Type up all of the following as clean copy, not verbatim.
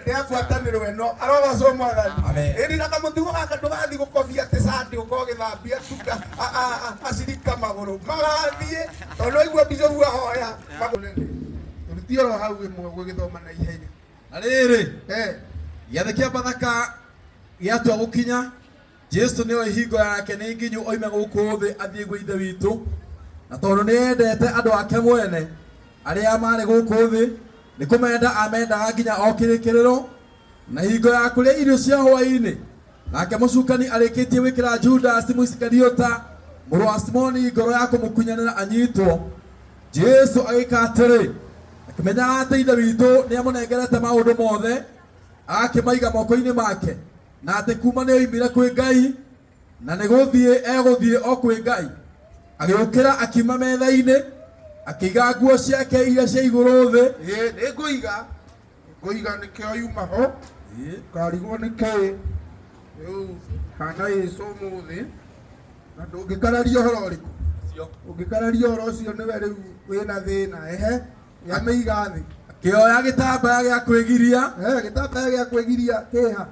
Ndiafuatanirwo eno aroga so mwathani eri na kamutigo gaka ndugathi gukobia te sandi uko githambia tuka acirika maguru magathie tono igua bizo bua hoya rutio hau imwe gugithoma na ihenya ariri giathikia bathaka giatua gukinya Jesu niyo ihingo yake ni nginyu oime guku thi athie gwe ithe witu na tondu ni endete andu ake mwene aria mari guku thi ni kumenda amenda nginya okirikiriro na hingo ya kuria irio cia hwaini nake mucukani arikitie wikira Judas Iskariota muru wa Simoni ngoro ya kumukunyanira anyitwo Jesu agika atiri akimenya ati ithe witu ni amunengerete maundu mothe akimaiga moko-ini make na ati kuma ni oimire kwi Ngai na ni guthie eguthie o kwi Ngai agiukira akima metha-ini akiga nguo ciake iria cia iguru thi ni nguiga nikio yuma ho karigwo niki riu kana Yesu muthi na ndungikararia horo uriku ungikararia horo ucio niwe riu wina thina yameiga thi akioya gitambaya gia kwigiria gitambaya gia kwigiria kiha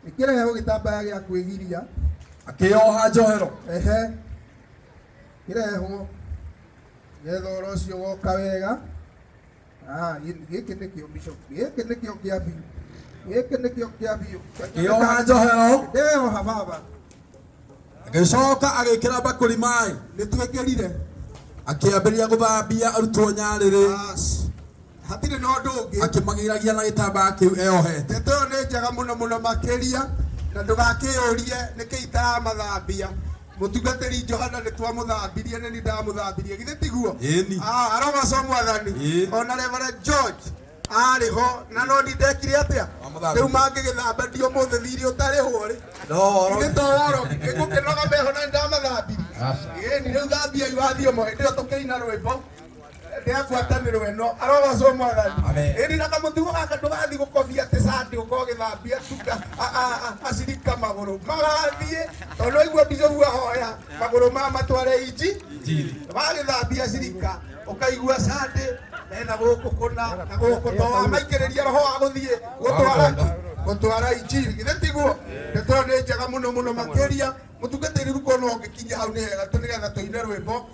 nikireho gitambaya gia kwigiria akioha njohero kireho yethoro ucio woka wega giki nikio bishop giki nikio kiabi akioha njohero ndeoha baba agicoka agikira bakuri mai nitwekirire akiambiria guthambia arutwo nyariri hatire no ndungi akimagiragia na gitambaya kiu eohete teto ni njega muno makiria na ndugakiyurie nikiitara mathambia mutungatiri Johana ni twamuthambirie ni ndamuthambirie githe tiguo aroga so mwathani ona Reverend George ariho na no ni ndekire atia riu mangigithamba ndio muthe thiri utariho ri ni to woro ngukinoga meho na ndamathambirie ni riu thambia iwathio mo ndio tukeina rwimbo ndiafuatanirwo eno aroga so mwathani eri na kamutigo gaka ndugathi gukobia te sandi uko githambia tuka acirika maguru magathie tono igua bizo bua hoya maguru ma matware inji bagithambia acirika ukaigua sandi na guku kuna na guku to maikiriria roho aguthie gutwara injiri githe tiguo ndeto ni njega muno makiria mutungatiri ruko no ngikinya hau ni hega tunigetha tuine rwimbo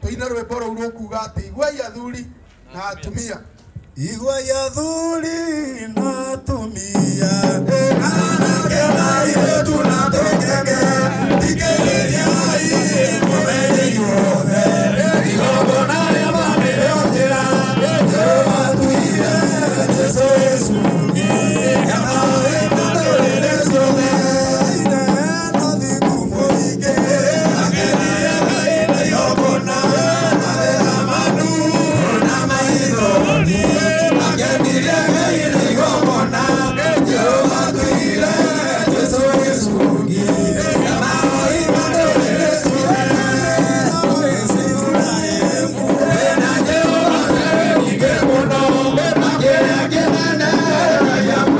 tuine rwimbo rũu rũkuga atĩ igwai athuri na atumia igwai athuri na atumia anake na airĩtu na tũkenge thikĩrĩriai mũthenya inyuothe igongona rĩa bamĩrĩ o njĩra Jehova tuire Jesu Yeah.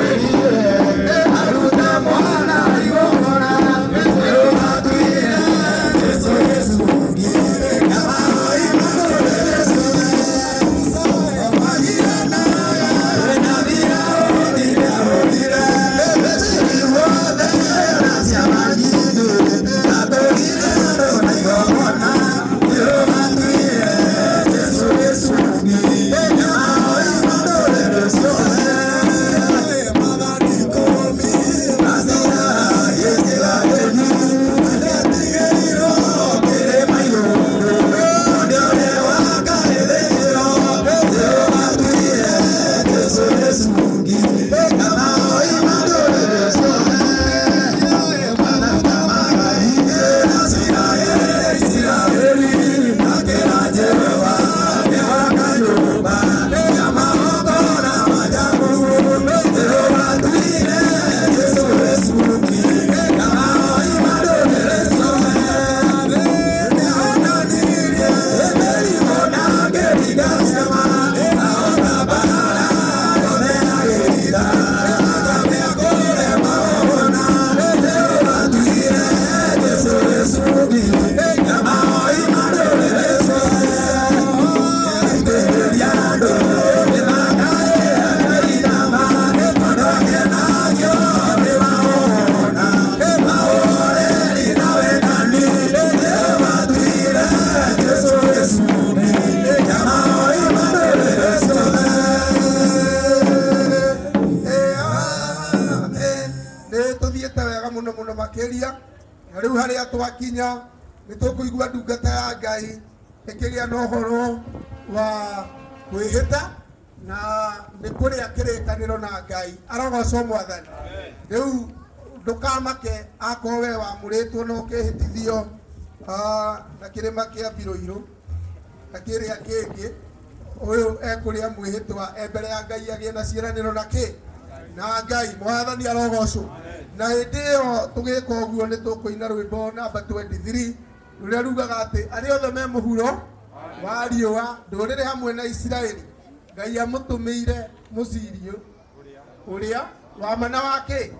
makiria riu haria twakinya nitukuigua ndungata ya Ngai ikigia na uhoro wa kwihita na nikuria kirikaniro na Ngai arogocwo Mwathani. Riu ndukamake akowe wamuritwo no kihitithio na kirima kia Biroiro na kiria kingi uyu ekuria mwihitwa mbere ya Ngai agie na ciiraniro na ki na Ngai. Mwathani arogocwo. Na hindi iyo tugika uguo ni tukuina rwimbo namba 23 ruria rugaga ati ari othe me muhuro wa riua ndurire hamwe na Israeli Ngai amutumiire mucirio uria wa mana wake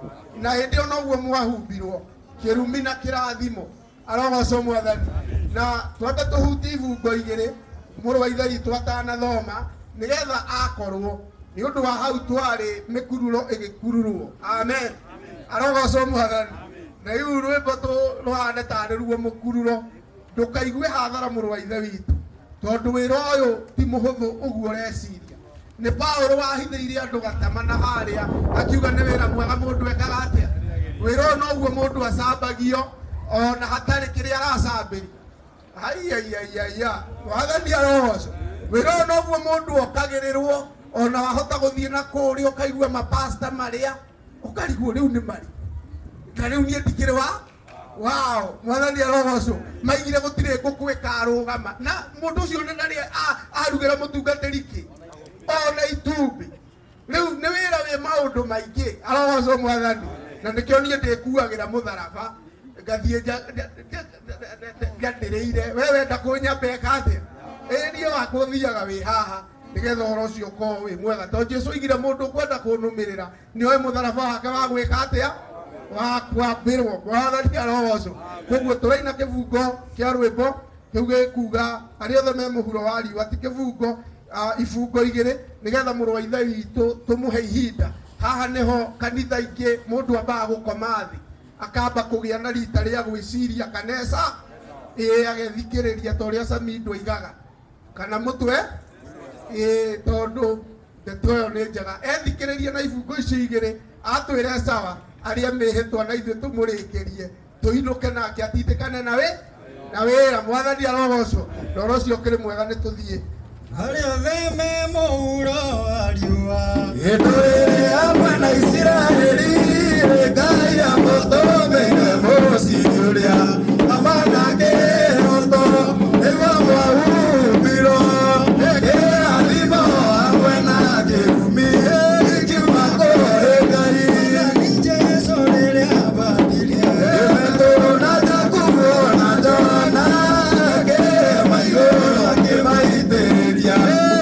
na hindi ono guo mwahumbirwo kirumi na kirathimo arogocwo Mwathani. Na twambe tuhuti ibungo igiri muru wa ithe witu atanathoma nigetha akorwo ni undu wa hau twari mikururo igikururwo. Amen. Arogocwo Mwathani. Na iu rwimbo ruhane tari ruo mukururo ndukaigue hathara muru wa ithe witu tondu wira uyu ti muhuthu uguo reciria. Ni Paulo wahithiire andu gatamana haria akiuga ni wira mwega mundu ekaga atia wira no uguo mundu acambagio ona hatari kiria aracambiri. Aiaiaiaia Mwathani arogocwo. Wira no uguo mundu okagirirwo ona wahota guthie na kuria ukaigua mapasta maria ukarigwo riu ni mari na riu nie ndikire wao. Mwathani arogocwo. Maigire gutire nguku ikarugama na mundu ucio ndari arugira mutungatiri ki ona itumbi. Riu ni wira wi maundu maingi arogocwo Mwathani. Na nikio nie ndikuagira mutharaba ngathie ngandireire wewe ndakunyambe kathia ĩniĩ wakũthiaga wĩ haha nigetha ũhoro ũcio ũkorwo wĩ mwega tondũ Jesũ oigire mũndũ kwenda kũnũmĩrĩra nĩoe mũtharaba wake wa gwĩka atĩa wa kwambĩrwo. Mwathani arogocwo. Koguo tũraina kĩbungo kĩa rwĩmbo kĩu gĩkuga arĩa othe me mũhuro wa riũa ti kĩbungo ibungo igĩrĩ nigetha mũrũ wa ithe witũ tũmũhe ihinda. Haha nĩho kanitha ingĩ mũndũ ambaga gũkoma thĩ akamba kũgĩa na rita rĩa gwĩciria kanesa agethikĩrĩria ta ũrĩa Samindo aigaga kana mũtwe tondu ndeto ĩyo nĩ njega. Ethikĩrĩrie na ibungo icio igĩrĩ atwĩre sawa arĩa mĩhĩtwa na ithuĩ tũmũrĩkĩrie tũinũke nake atindĩkane na wĩra. Mwathani arogocwo. Ndoro ũcio ũkĩrĩ mwega nĩ tũthiĩ. Arĩa othe me mũhuro wa riũa hĩndĩ ĩrĩa hamwe na Isiraeli Ngai amũtũmĩire mũciĩ ũrĩa amana kĩhoto nĩguo mwahumbirwo kĩrathimo hamwe na kĩrumi ikiuma kũrĩ Ngai. Ni Jesũ rĩrĩa abathirie Petero na Jakubu na Johana kĩmaigũrũ akĩmaitĩrĩria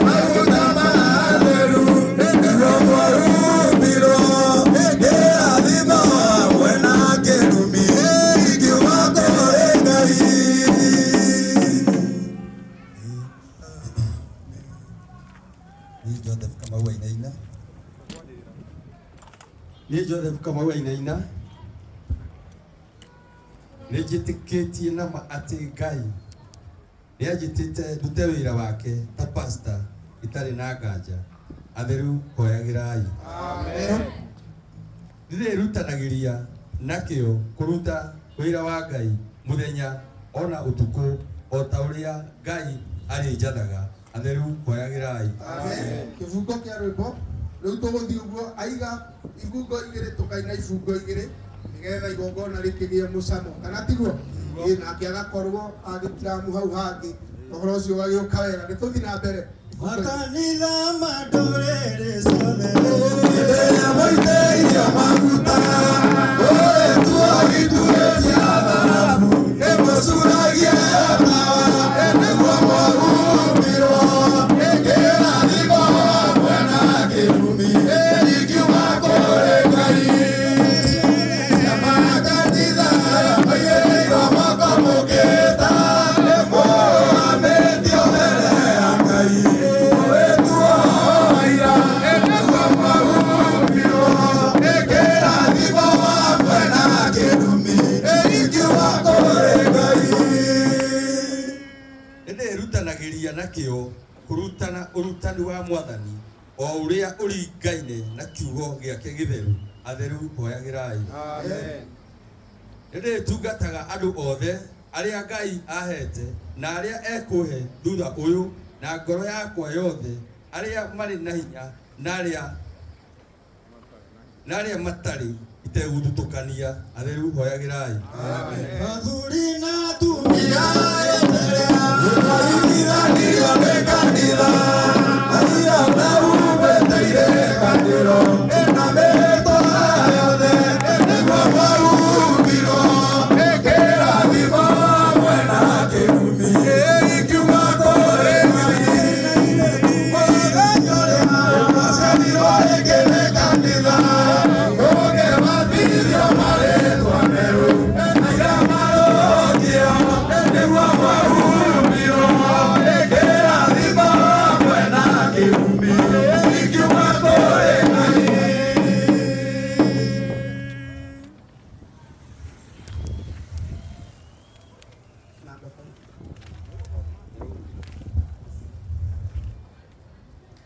maguta matheru nĩguo mwahumbirwo kĩrathimo hamwe na kĩrumi ikiuma kũrĩ Ngai. Ni Joseph Kamau Ainaina nĩ njĩtĩkĩtie na ma atĩ Ngai nĩ anjĩtĩte ndute wĩra wake ta pastor itarĩ na nganja. Atheru hoyagĩrai. Amen. Ndĩrerutanagĩria na kĩo kũruta wĩra wa Ngai mũthenya ona ũtukũ o ta ũrĩa Ngai arĩnjathaga. Atheru hoyagĩrai. Amen. Kĩbungo kĩa rwĩmbo rĩu tũgũthiĩ ũguo aiga ibungo igĩrĩ tũkaina ibungo igĩrĩ nigetha igongona rĩkĩgĩe mũcamo kana tiguo. Nake agakorwo agĩtiramu hau hangĩ ũhoro ũcio ũgagĩũka wega. Nĩ tũthiĩ na mbere. makanitha ma ndũrĩrĩ ciothe Rĩrĩa mũitĩirio maguta ũrĩtuo itugĩ cia thahabu ĩmũcuragia tawa nĩguo mwahumbirwo kĩrathimo hamwe na kĩrumi ikiuma kũrĩ Ngai. Na makanitha maigĩrĩirwo moko mũkĩta nĩmũramĩtio mbere ya Ngai. Ũrĩtuo ira nĩguo mwahumbirwo kĩrathimo hamwe na kĩrumi ikiuma kũrĩ Ngai. Nĩndĩrutanagĩria na kĩo kũrutana ũrutani wa Mwathani o ũrĩa ũringaine na kiugo gĩake gĩtheru. Atheru hoyagĩrai. Amen. Ndĩ tungataga andũ othe arĩa Ngai ahete na arĩa ekuhe thutha ũyũ na ngoro yakwa yothe, arĩa marĩ na hinya na arĩa matarĩ itegũthutũkania. Atheru hoyagĩrai. Mathuri na atumia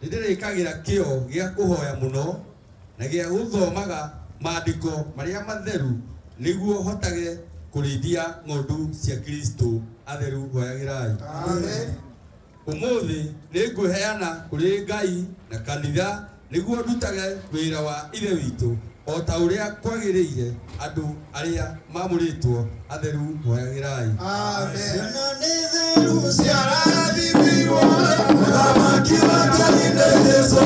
nĩndĩrĩkagĩra kĩo gĩa kũhoya mũno na gĩa gũthomaga maandĩko marĩa matheru nĩguo hotage kũrĩithia ng'ondu cia Kristo. Atheru hoyagĩrai. Amen. Ũmũthĩ nĩngwĩheana kũrĩ Ngai na kanitha nĩguo ndutage wĩra wa ithe witũ o ta ũrĩa kwagĩrĩire andũ arĩa mamũrĩtwo. Atheru hoyagĩrai. Amen. Mũthamaki wa Ngai nĩ Jesũ,